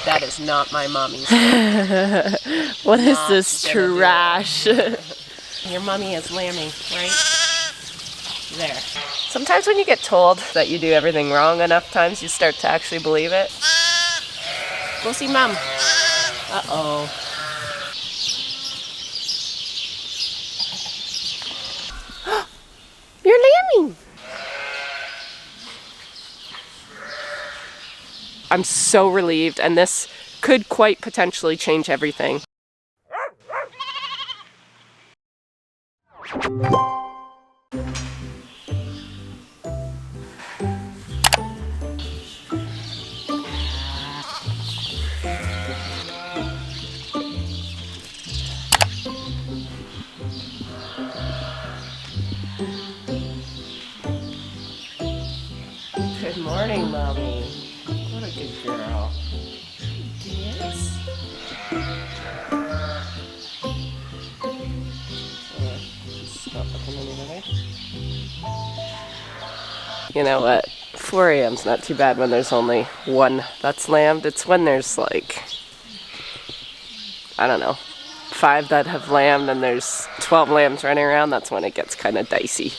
That is not my mommy's. What is this trash? Your mommy is lambing, right? There. Sometimes when you get told that you do everything wrong enough times, you start to actually believe it. Go see mom. Uh-oh. You're lambing! I'm so relieved, and this could quite potentially change everything. Good morning, Mommy. What a good girl. Yes. Stop looking any other way. You know what? 4 a.m.'s not too bad when there's only one that's lambed. It's when there's like, I don't know, 5 that have lambed and there's 12 lambs running around. That's when it gets kind of dicey.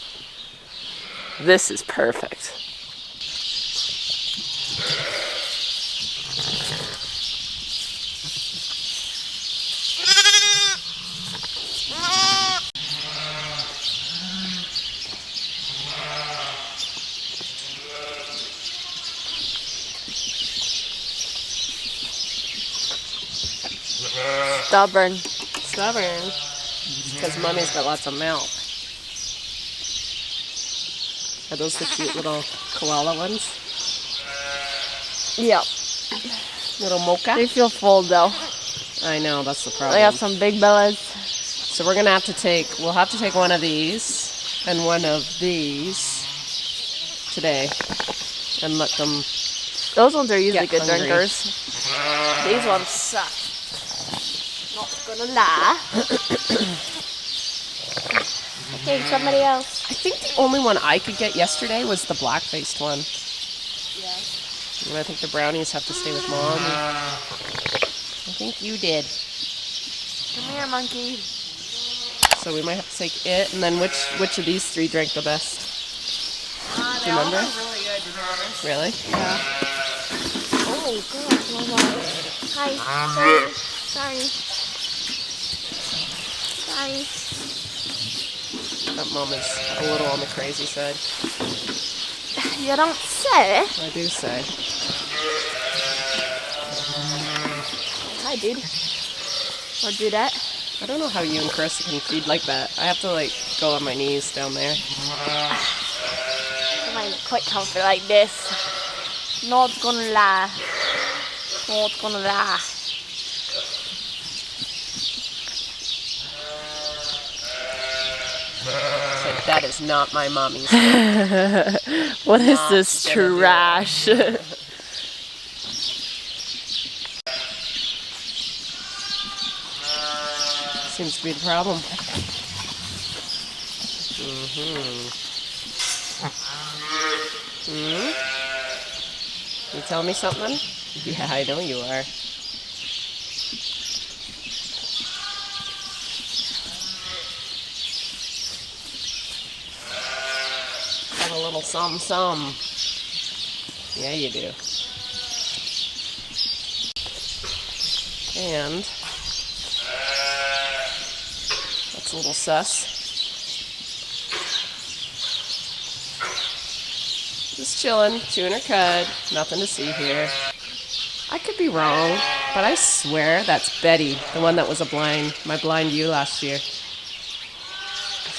This is perfect. Stubborn. Because mommy's got lots of milk. Are those the cute little koala ones? Yep. Little mocha? They feel full though. I know, that's the problem. They have some big bellies. So we'll have to take one of these and one of these today and let them. Those ones are usually get good hungry. drinkers. These ones suck. Not gonna lie. Okay, somebody else. I think the only one I could get yesterday was the black-faced one. Yeah. And I think the brownies have to stay with Mom. I think you did. Come here, monkey. So we might have to take it, and then which of these 3 drank the best? Do you remember? Really good, to be honest. Really? Yeah. Oh gosh, Mama. Hi. Sorry. That Mom is a little on the crazy side. You don't say. I do say. Hi, dude. Or do that. I don't know how you and Chris can feed like that. I have to like go on my knees down there. I find it quite comfy like this. Not gonna lie. Not gonna lie. So that is not my mommy's. What is this trash? Seems to be the problem. You telling me something? Yeah, I know you are. Have a little some. Yeah, you do. And that's a little sus. Just chilling, chewing her cud. Nothing to see here. I could be wrong, but I swear that's Betty, the one that was my blind ewe last year. I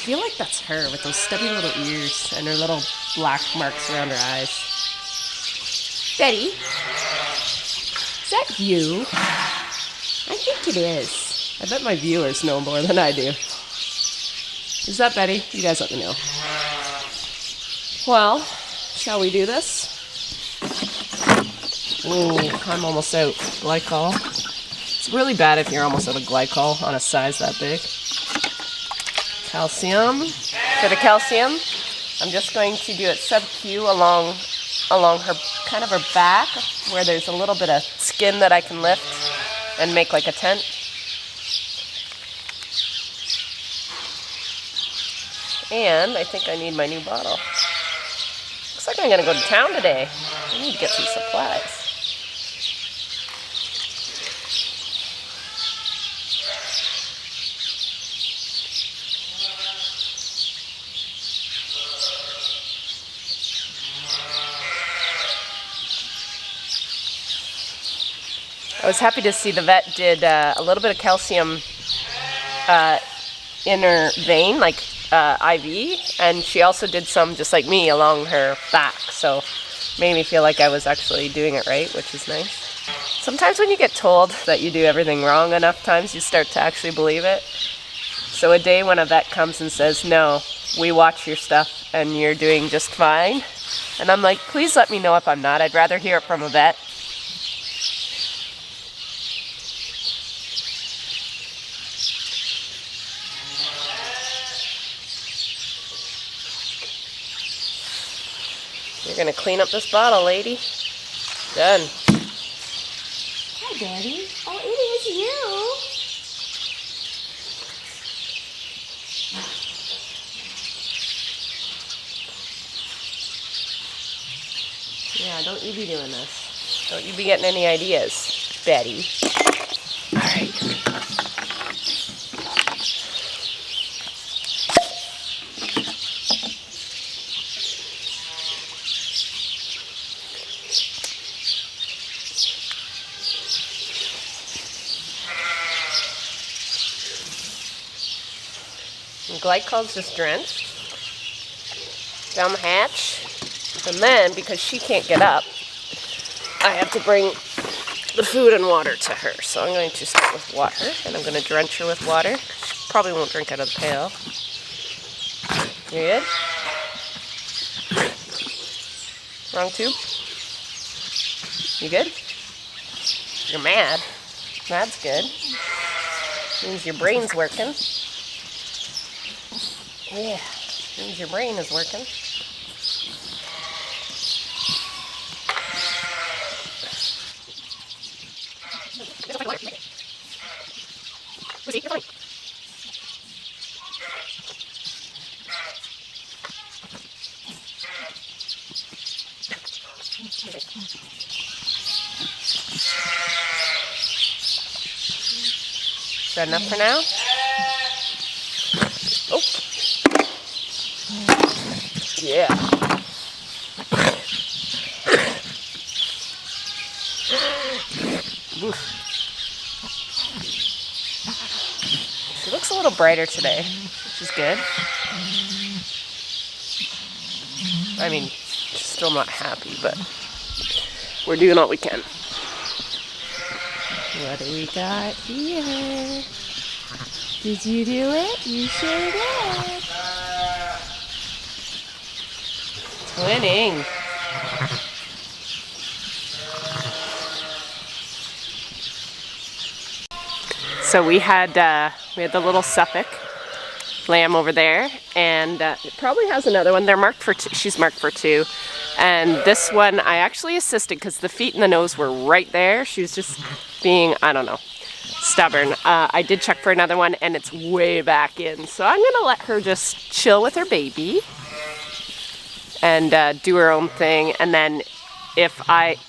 feel like that's her with those stubby little ears and her little black marks around her eyes. Betty? Is that you? I think it is. I bet my viewers know more than I do. Is that Betty? You guys let me know. Well, shall we do this? Ooh, I'm almost out. Glycol. It's really bad if you're almost out of glycol on a size that big. Calcium. For the calcium, I'm just going to do it sub-Q along her, kind of her back, where there's a little bit of skin that I can lift and make like a tent. And I think I need my new bottle. Looks like I'm gonna go to town today. I need to get some supplies. I was happy to see the vet did a little bit of calcium in her vein, like IV, and she also did some, just like me, along her back, so made me feel like I was actually doing it right, which is nice. Sometimes when you get told that you do everything wrong enough times, you start to actually believe it. So a day when a vet comes and says, no, we watch your stuff and you're doing just fine, and I'm like, please let me know if I'm not. I'd rather hear it from a vet. You're gonna clean up this bottle, lady. Done. Hi, Daddy. Oh, it is you. Yeah, don't you be doing this. Don't you be getting any ideas, Betty. All right. Glycol's just drenched down the hatch, and then because she can't get up, I have to bring the food and water to her. So I'm going to start with water, and I'm going to drench her with water. She probably won't drink out of the pail. You good? Wrong tube? You good? You're mad. Mad's good. Means your brain's working. Yeah, means your brain is working. Is that enough for now? Oh. Yeah. She looks a little brighter today, which is good. I mean, she's still not happy, but we're doing all we can. What do we got here? Did you do it? You sure did. Twinning. So we had the little Suffolk lamb over there, and it probably has another one. They're marked for she's marked for 2, and this one I actually assisted because the feet and the nose were right there. She was just being, I don't know, stubborn. I did check for another one, and it's way back in, so I'm gonna let her just chill with her baby and do her own thing. And then if I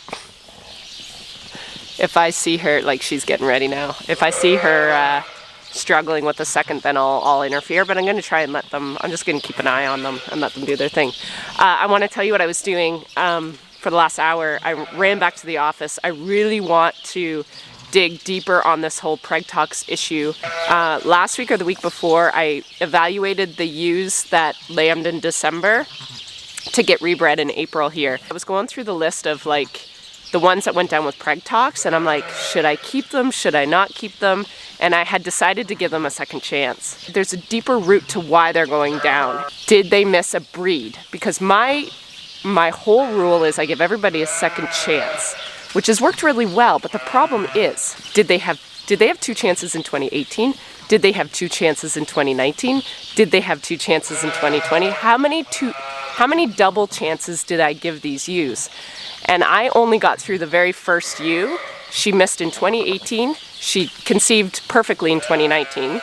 see her, like, she's getting ready now, if I see her struggling with the second, then I'll interfere, but I'm going to try and let them, I'm just going to keep an eye on them and let them do their thing. I want to tell you what I was doing for the last hour. I ran back to the office. I really want to dig deeper on this whole preg tox issue. Last week or the week before, I evaluated the ewes that lambed in December to get rebred in April here. I was going through the list of like the ones that went down with preg tox, and I'm like, should I keep them? Should I not keep them? And I had decided to give them a second chance. There's a deeper root to why they're going down. Did they miss a breed? Because my whole rule is I give everybody a second chance, which has worked really well. But the problem is, did they have 2 chances in 2018? Did they have 2 chances in 2019? Did they have 2 chances in 2020? How many double chances did I give these ewes? And I only got through the very first ewe, She missed in 2018. She conceived perfectly in 2019.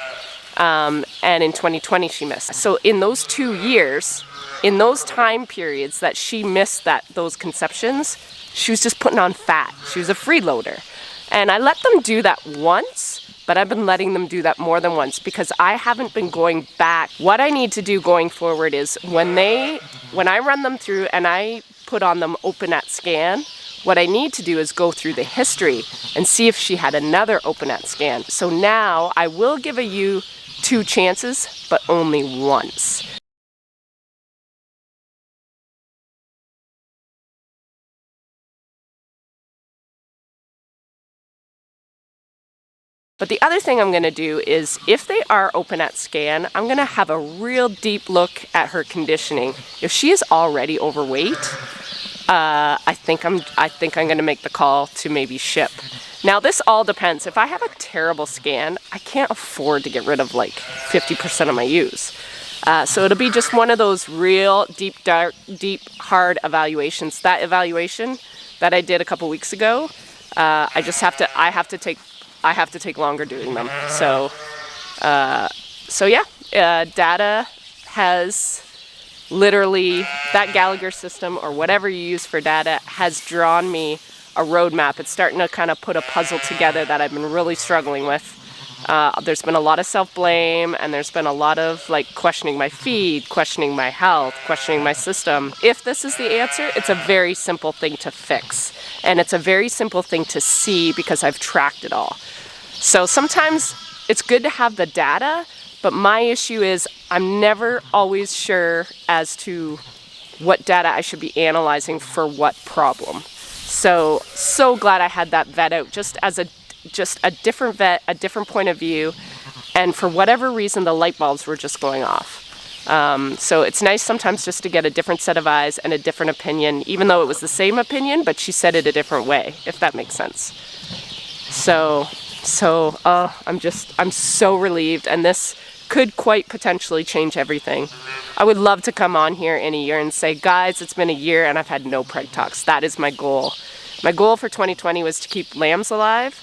And in 2020 she missed. So in those 2 years, in those time periods that she missed those conceptions, she was just putting on fat. She was a freeloader. And I let them do that once, but I've been letting them do that more than once because I haven't been going back. What I need to do going forward is when I run them through and I put on them open at scan, what I need to do is go through the history and see if she had another open at scan. So now I will give a ewe 2 chances, but only once. But the other thing I'm going to do is, if they are open at scan, I'm going to have a real deep look at her conditioning. If she is already overweight, I think I'm going to make the call to maybe ship. Now this all depends. If I have a terrible scan, I can't afford to get rid of like 50% of my ewes. So it'll be just one of those real deep, dark, deep, hard evaluations. That evaluation that I did a couple weeks ago, I have to take longer doing them. So yeah, data has literally, that Gallagher system or whatever you use for data has drawn me a roadmap. It's starting to kind of put a puzzle together that I've been really struggling with. There's been a lot of self-blame, and there's been a lot of like questioning my feed, questioning my health, questioning my system. If this is the answer, it's a very simple thing to fix. And it's a very simple thing to see because I've tracked it all. So sometimes it's good to have the data, but my issue is I'm never always sure as to what data I should be analyzing for what problem. So glad I had that vet out just a different vet, a different point of view, and for whatever reason the light bulbs were just going off. So it's nice sometimes just to get a different set of eyes and a different opinion, even though it was the same opinion, but she said it a different way, if that makes sense. I'm so relieved, and this could quite potentially change everything. I would love to come on here in a year and say, guys, it's been a year and I've had no preg tox. That is my goal. My goal for 2020 was to keep lambs alive.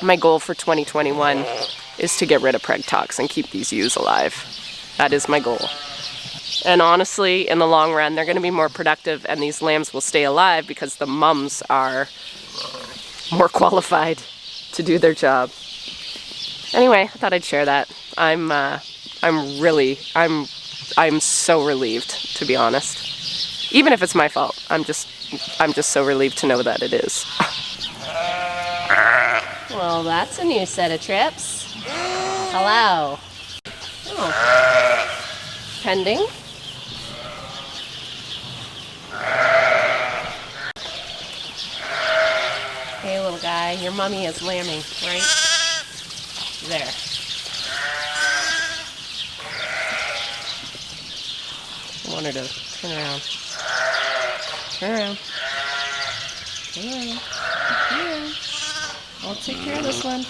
My goal for 2021 is to get rid of preg tox and keep these ewes alive. That is my goal. And honestly, in the long run, they're going to be more productive and these lambs will stay alive because the mums are more qualified to do their job. Anyway, I thought I'd share that. I'm so relieved, to be honest. Even if it's my fault, I'm just so relieved to know that it is. Well, that's a new set of trips. Hello. Oh. Pending. Hey, little guy, your mommy is lambing, right? There. I want her to turn around. Turn around. Turn around. Turn around. I'll take care of this one.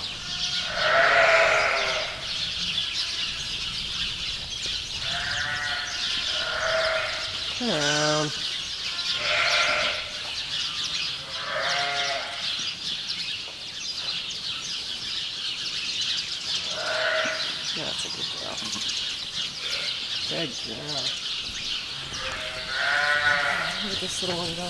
Turn around. That's a good girl. Good girl. Where'd this little one go?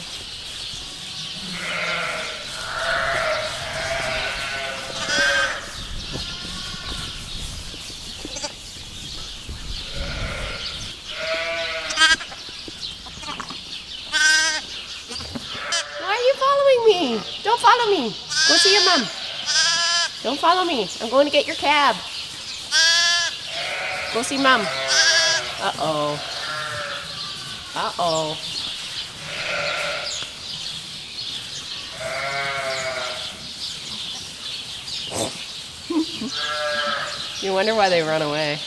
Why are you following me? Don't follow me. Go see your mom. Don't follow me. I'm going to get your cab. Go see mom. Uh-oh. Uh-oh. You wonder why they run away.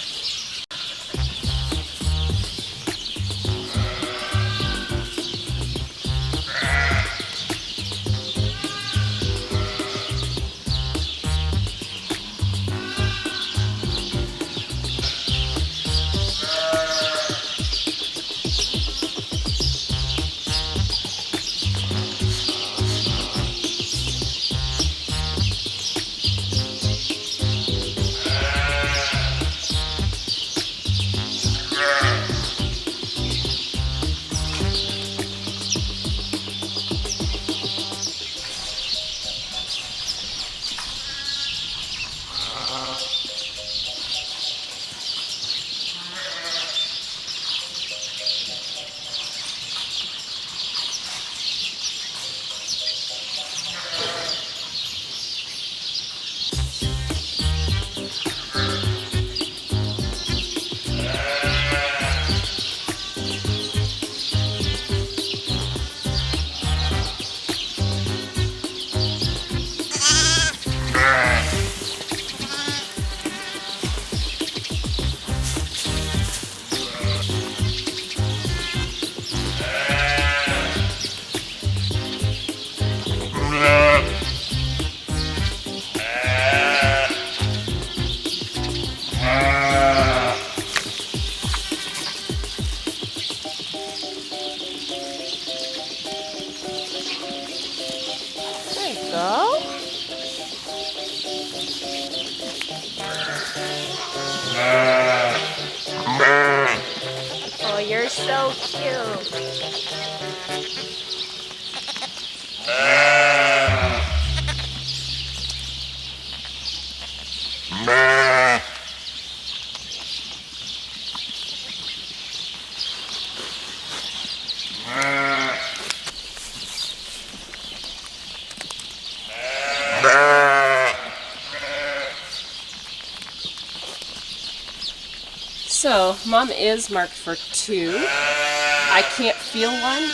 so cute. So, Mom is marked for 2. I can't feel one,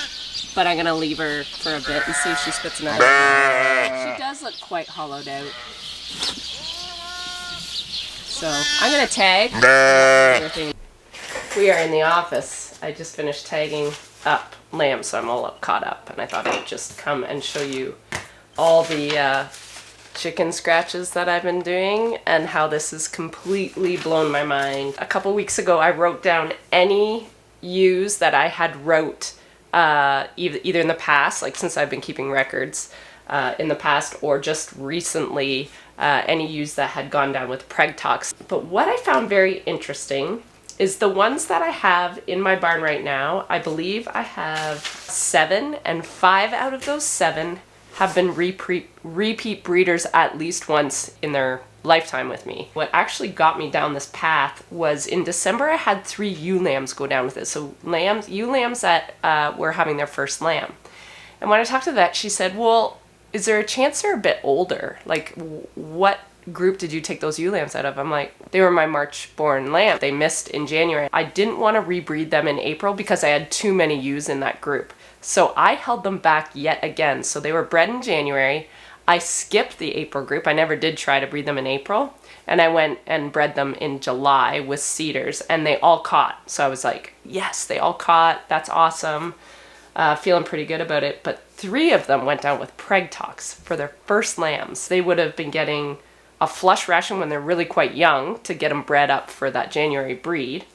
but I'm gonna leave her for a bit and see if she spits another one. She does look quite hollowed out. So, I'm gonna tag. We are in the office. I just finished tagging up lamb, so I'm all caught up, and I thought I'd just come and show you all the chicken scratches that I've been doing and how this has completely blown my mind. A couple weeks ago I wrote down any ewes that I had wrote either in the past, like since I've been keeping records in the past, or just recently any ewes that had gone down with preg tox. But what I found very interesting is the ones that I have in my barn right now. I believe I have 7, and 5 out of those 7 have been repeat breeders at least once in their lifetime with me. What actually got me down this path was in December I had 3 ewe lambs go down with it. So ewe lambs that were having their first lamb. And when I talked to the vet, she said, well, is there a chance they're a bit older? Like, what group did you take those ewe lambs out of? I'm like, they were my March born lamb. They missed in January. I didn't want to rebreed them in April because I had too many ewes in that group. So I held them back yet again. So they were bred in January. I skipped the April group. I never did try to breed them in April. And I went and bred them in July with cedars, and they all caught. So I was like, yes, they all caught. That's awesome. Feeling pretty good about it. But 3 of them went down with preg tox for their first lambs. They would have been getting a flush ration when they're really quite young to get them bred up for that January breed.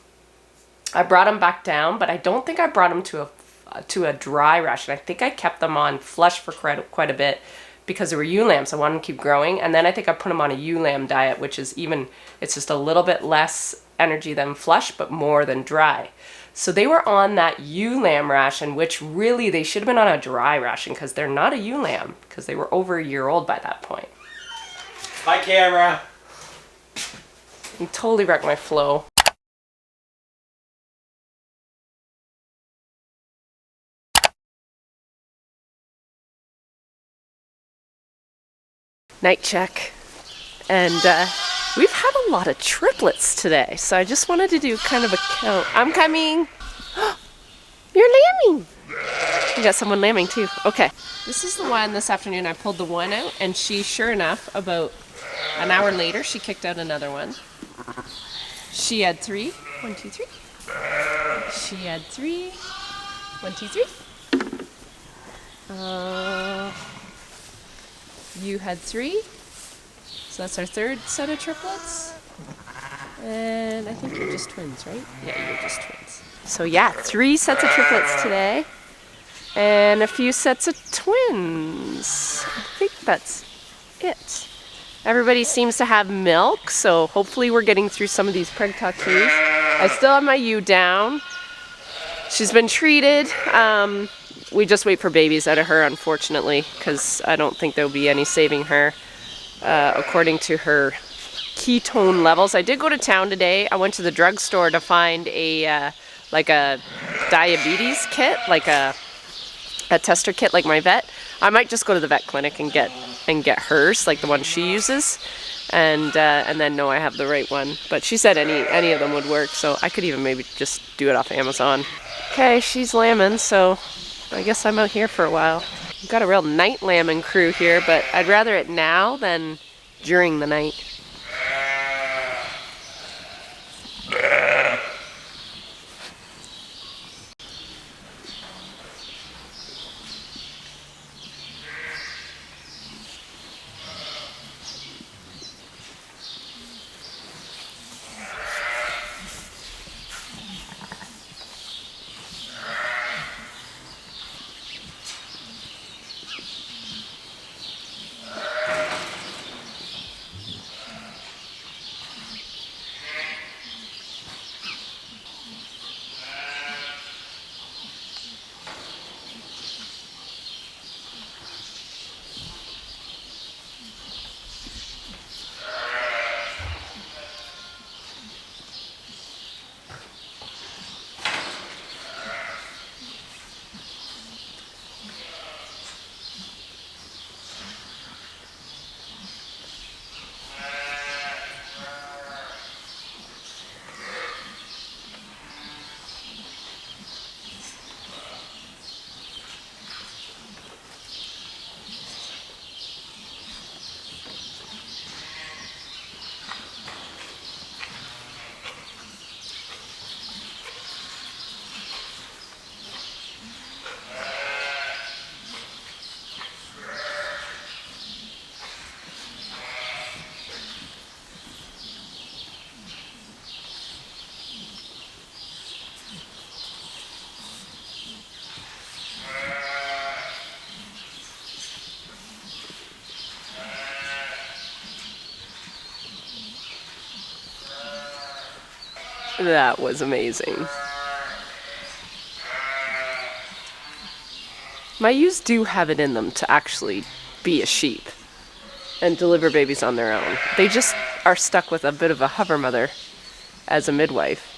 I brought them back down, but I don't think I brought them to a dry ration. I think I kept them on flush for quite a bit because they were ewe lambs. I wanted them to keep growing. And then I think I put them on a ewe lamb diet, which is it's just a little bit less energy than flush, but more than dry. So they were on that ewe lamb ration, which really they should have been on a dry ration because they're not a ewe lamb because they were over a year old by that point. Hi, camera. You totally wrecked my flow. Night check. And we've had a lot of triplets today, so I just wanted to do kind of a count. I'm coming. You're lambing. You got someone lambing too. Okay. This is the one this afternoon. I pulled the one out, and she, sure enough, about an hour later, she kicked out another one. She had 3. 1, 2, 3. She had 3. 1, 2, 3. You had 3. So that's our 3rd set of triplets. And I think you're just twins, right? Yeah, you're just twins. So yeah, 3 sets of triplets today. And a few sets of twins. I think that's it. Everybody seems to have milk, so hopefully we're getting through some of these preg tox ewes. I still have my ewe down. She's been treated. We just wait for babies out of her, unfortunately, because I don't think there'll be any saving her according to her ketone levels. I did go to town today. I went to the drugstore to find a diabetes kit, like a tester kit like my vet. I might just go to the vet clinic and get hers, like the one she uses, and then know I have the right one. But she said any of them would work, so I could even maybe just do it off Amazon. Okay, she's lambing, so I guess I'm out here for a while. We've got a real night lambing crew here, but I'd rather it now than during the night. That was amazing. My ewes do have it in them to actually be a sheep and deliver babies on their own. They just are stuck with a bit of a hover mother as a midwife.